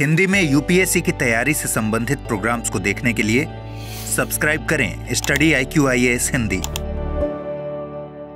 हिंदी में यूपीएससी की तैयारी से संबंधित प्रोग्राम्स को देखने के लिए सब्सक्राइब करें स्टडी IQIAS हिंदी।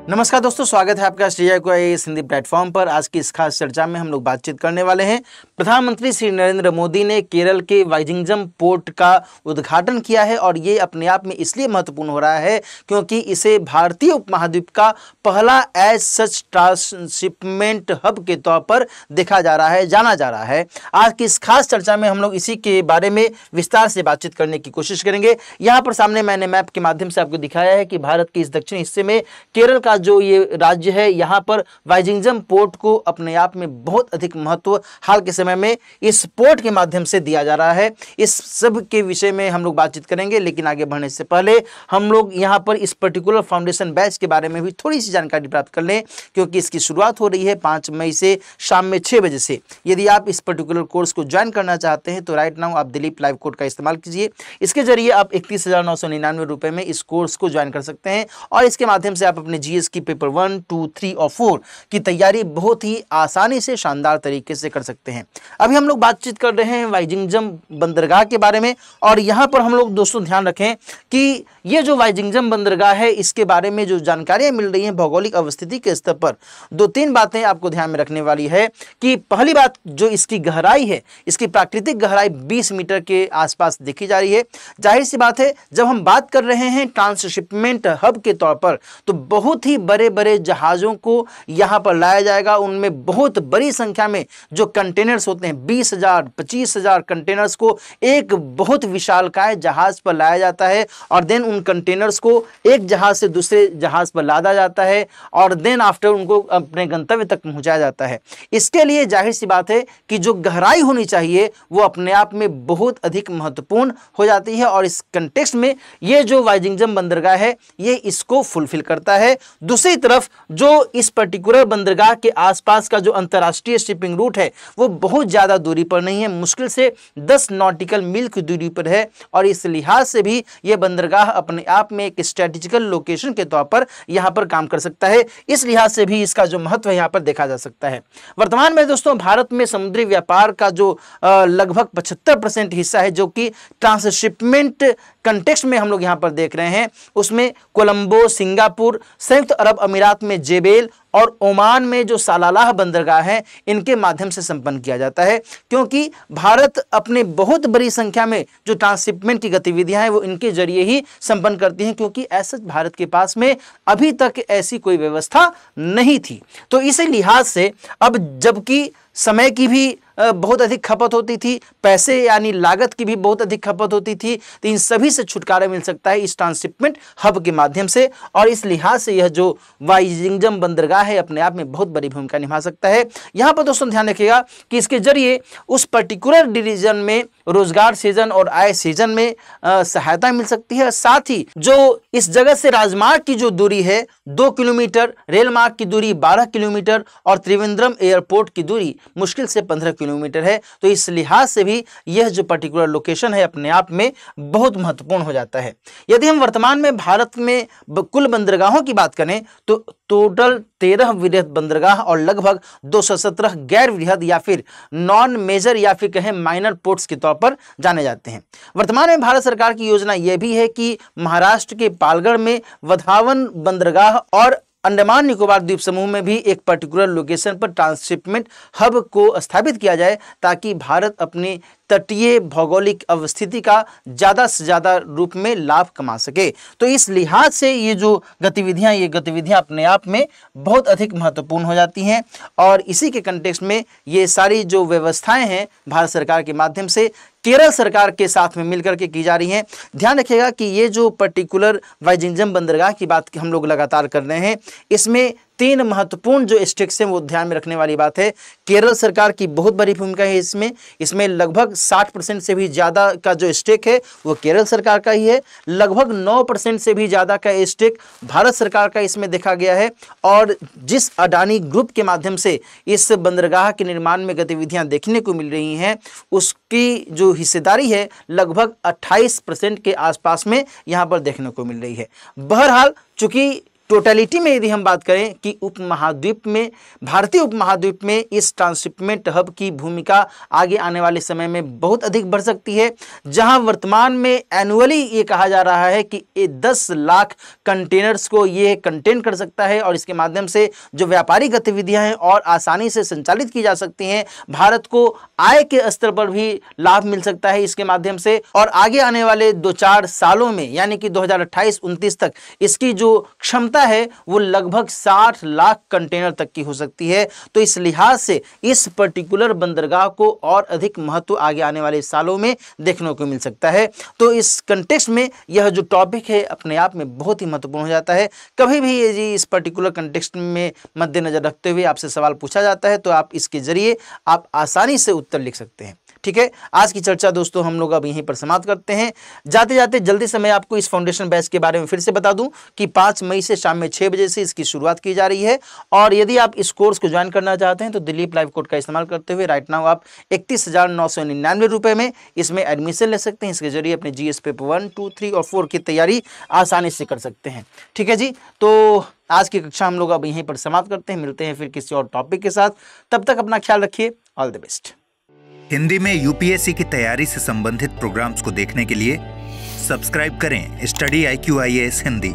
नमस्कार दोस्तों, स्वागत है आपका स्टडी IQIAS हिंदी प्लेटफॉर्म पर। आज की इस खास चर्चा में हम लोग बातचीत करने वाले हैं। प्रधानमंत्री श्री नरेंद्र मोदी ने केरल के वाइजिंगम पोर्ट का उद्घाटन किया है और ये अपने आप में इसलिए महत्वपूर्ण हो रहा है क्योंकि इसे भारतीय उपमहाद्वीप का पहला एज सच ट्रांसशिपमेंट हब के तौर पर देखा जा रहा है, जाना जा रहा है। आज की इस खास चर्चा में हम लोग इसी के बारे में विस्तार से बातचीत करने की कोशिश करेंगे। यहाँ पर सामने मैंने मैप के माध्यम से आपको दिखाया है कि भारत के इस दक्षिणी हिस्से में केरल का जो ये राज्य है, यहाँ पर वाइजिंगम पोर्ट को अपने आप में बहुत अधिक महत्व हाल के समय में इस पोर्ट के माध्यम से दिया जा रहा है। इस सब के विषय में हम लोग बातचीत करेंगे, लेकिन आगे बढ़ने से पहले हम लोग यहाँ पर इस पर्टिकुलर फाउंडेशन बैच के बारे में भी थोड़ी सी जानकारी प्राप्त कर लें, क्योंकि इसकी शुरुआत हो रही है 5 मई से शाम में 6 बजे से। यदि आप इस पर्टिकुलर कोर्स को ज्वाइन करना चाहते हैं तो राइट नाउ आप दिलीप लाइव कोड का इस्तेमाल कीजिए। इसके जरिए आप 31,999 रुपये में इस कोर्स को ज्वाइन कर सकते हैं और इसके माध्यम से आप अपने GS की पेपर 1, 2, 3 और 4 की तैयारी बहुत ही आसानी से शानदार तरीके से कर सकते हैं। अभी हम लोग बातचीत कर रहे हैं वाइजिंगम बंदरगाह के बारे में और यहाँ पर हम लोग दोस्तों ध्यान रखें कि ये जो वाइजिंगम बंदरगाह है, इसके बारे में जो जानकारियां मिल रही हैं भौगोलिक अवस्थिति के स्तर पर, 2-3 बातें आपको ध्यान में रखने वाली है। कि पहली बात, जो इसकी गहराई है, इसकी प्राकृतिक गहराई 20 मीटर के आसपास देखी जा रही है। जाहिर सी बात है, जब हम बात कर रहे हैं ट्रांसशिपमेंट हब के तौर पर, तो बहुत ही बड़े बड़े जहाज़ों को यहाँ पर लाया जाएगा। उनमें बहुत बड़ी संख्या में जो कंटेनर्स होते हैं, 20,000 25,000 कंटेनर्स को एक बहुत विशालकाय जहाज़ पर लाया जाता है और देन उन कंटेनर्स को एक जहाज़ से दूसरे जहाज़ पर लादा जाता है और देन आफ्टर उनको अपने गंतव्य तक पहुँचाया जाता है। इसके लिए जाहिर सी बात है कि जो गहराई होनी चाहिए वो अपने आप में बहुत अधिक महत्वपूर्ण हो जाती है और इस कंटेक्स्ट में ये जो वाइजिंगम बंदरगाह है, ये इसको फुलफिल करता है। दूसरी तरफ जो इस पर्टिकुलर बंदरगाह के आसपास का जो अंतर्राष्ट्रीय शिपिंग रूट है, वो बहुत ज़्यादा दूरी पर नहीं है, मुश्किल से 10 नॉटिकल मील की दूरी पर है और इस लिहाज से भी ये बंदरगाह अपने आप में एक स्ट्रेटेजिकल लोकेशन के तौर पर यहाँ पर काम कर सकता है। इस लिहाज से भी इसका जो महत्व है यहाँ पर देखा जा सकता है। वर्तमान में दोस्तों भारत में समुद्री व्यापार का जो लगभग 75% हिस्सा है, जो कि ट्रांसशिपमेंट कंटेक्स्ट में हम लोग यहाँ पर देख रहे हैं, उसमें कोलंबो, सिंगापुर, संयुक्त अरब अमीरात में जेबेल और ओमान में जो सालालाह बंदरगाह है, इनके माध्यम से संपन्न किया जाता है। क्योंकि भारत अपने बहुत बड़ी संख्या में जो ट्रांसशिपमेंट की गतिविधियां हैं वो इनके जरिए ही संपन्न करती हैं, क्योंकि ऐसा भारत के पास में अभी तक ऐसी कोई व्यवस्था नहीं थी। तो इसी लिहाज से अब जबकि समय की भी बहुत अधिक खपत होती थी, पैसे यानी लागत की भी बहुत अधिक खपत होती थी, तो इन सभी से छुटकारा मिल सकता है इस ट्रांसशिपमेंट हब के माध्यम से और इस लिहाज से यह जो वाइजिंगम बंदरगाह है अपने आप में बहुत बड़ी भूमिका निभा सकता है। यहाँ पर दोस्तों ध्यान रखिएगा कि इसके जरिए उस पर्टिकुलर डिवीजन में रोजगार सृजन और आय सृजन में सहायता मिल सकती है। साथ ही जो इस जगह से राजमार्ग की जो दूरी है 2 किलोमीटर, रेल मार्ग की दूरी 12 किलोमीटर और त्रिवेंद्रम एयरपोर्ट की दूरी मुश्किल से 15 किलोमीटर है। तो इस लिहाज से भी यह जो पर्टिकुलर लोकेशन है अपने आप में बहुत महत्वपूर्ण हो जाता है। यदि हम वर्तमान में भारत में कुल बंदरगाहों की बात करें तो टोटल 13 वृहद बंदरगाह और लगभग 217 गैर वृहद या फिर नॉन मेजर या फिर कहें माइनर पोर्ट्स के तौर पर जाने जाते हैं। वर्तमान में भारत सरकार की योजना यह भी है कि महाराष्ट्र के पालगढ़ में वधावन बंदरगाह और अंडमान निकोबार द्वीप समूह में भी एक पर्टिकुलर लोकेशन पर ट्रांसशिपमेंट हब को स्थापित किया जाए, ताकि भारत अपनी तटीय भौगोलिक अवस्थिति का ज़्यादा से ज़्यादा रूप में लाभ कमा सके। तो इस लिहाज से ये जो गतिविधियां अपने आप में बहुत अधिक महत्वपूर्ण हो जाती हैं और इसी के कंटेक्स्ट में ये सारी जो व्यवस्थाएं हैं भारत सरकार के माध्यम से केरल सरकार के साथ में मिलकर के की जा रही हैं। ध्यान रखिएगा कि ये जो पर्टिकुलर वाइजिंगम बंदरगाह की बात हम लोग लगातार कर रहे हैं, इसमें 3 महत्वपूर्ण जो स्टेक्स हैं वो ध्यान में रखने वाली बात है। केरल सरकार की बहुत बड़ी भूमिका है इसमें लगभग 60% से भी ज़्यादा का जो स्टेक है वो केरल सरकार का ही है। लगभग 9% से भी ज़्यादा का स्टेक भारत सरकार का इसमें देखा गया है और जिस अडानी ग्रुप के माध्यम से इस बंदरगाह के निर्माण में गतिविधियां देखने को मिल रही हैं, उसकी जो हिस्सेदारी है लगभग 28% के आसपास में यहाँ पर देखने को मिल रही है। बहरहाल चूँकि टोटलिटी में यदि हम बात करें कि उपमहाद्वीप में, भारतीय उपमहाद्वीप में इस ट्रांसशिपमेंट हब की भूमिका आगे आने वाले समय में बहुत अधिक बढ़ सकती है, जहां वर्तमान में एनुअली ये कहा जा रहा है कि ये 10 लाख कंटेनर्स को ये कंटेन कर सकता है और इसके माध्यम से जो व्यापारिक गतिविधियां हैं और आसानी से संचालित की जा सकती हैं। भारत को आय के स्तर पर भी लाभ मिल सकता है इसके माध्यम से, और आगे आने वाले 2-4 सालों में यानी कि 2028-29 तक इसकी जो क्षमता है वो लगभग 60 लाख कंटेनर तक की हो सकती है। तो इस लिहाज से इस पर्टिकुलर बंदरगाह को और अधिक महत्व आगे आने वाले सालों में देखने को मिल सकता है। तो इस कंटेक्स्ट में यह जो टॉपिक है अपने आप में बहुत ही महत्वपूर्ण हो जाता है। कभी भी ये इस पर्टिकुलर कंटेक्स्ट में मद्देनजर रखते हुए आपसे सवाल पूछा जाता है तो आप इसके जरिए आप आसानी से उत्तर लिख सकते हैं। ठीक है, आज की चर्चा दोस्तों हम लोग अब यहीं पर समाप्त करते हैं। जाते जाते जल्दी से मैं आपको इस फाउंडेशन बैच के बारे में फिर से बता दूं कि 5 मई से शाम में 6 बजे से इसकी शुरुआत की जा रही है, और यदि आप इस कोर्स को ज्वाइन करना चाहते हैं तो दिलीप लाइव कोड का इस्तेमाल करते हुए राइट नाउ आप 31,999 रुपये में इसमें एडमिशन ले सकते हैं। इसके जरिए अपने GS पेपर 1, 2, 3 और 4 की तैयारी आसानी से कर सकते हैं। ठीक है जी, तो आज की कक्षा हम लोग अब यहीं पर समाप्त करते हैं। मिलते हैं फिर किसी और टॉपिक के साथ, तब तक अपना ख्याल रखिए। All the best. हिंदी में यूपीएससी की तैयारी से संबंधित प्रोग्राम्स को देखने के लिए सब्सक्राइब करें स्टडी IQ IAS हिंदी।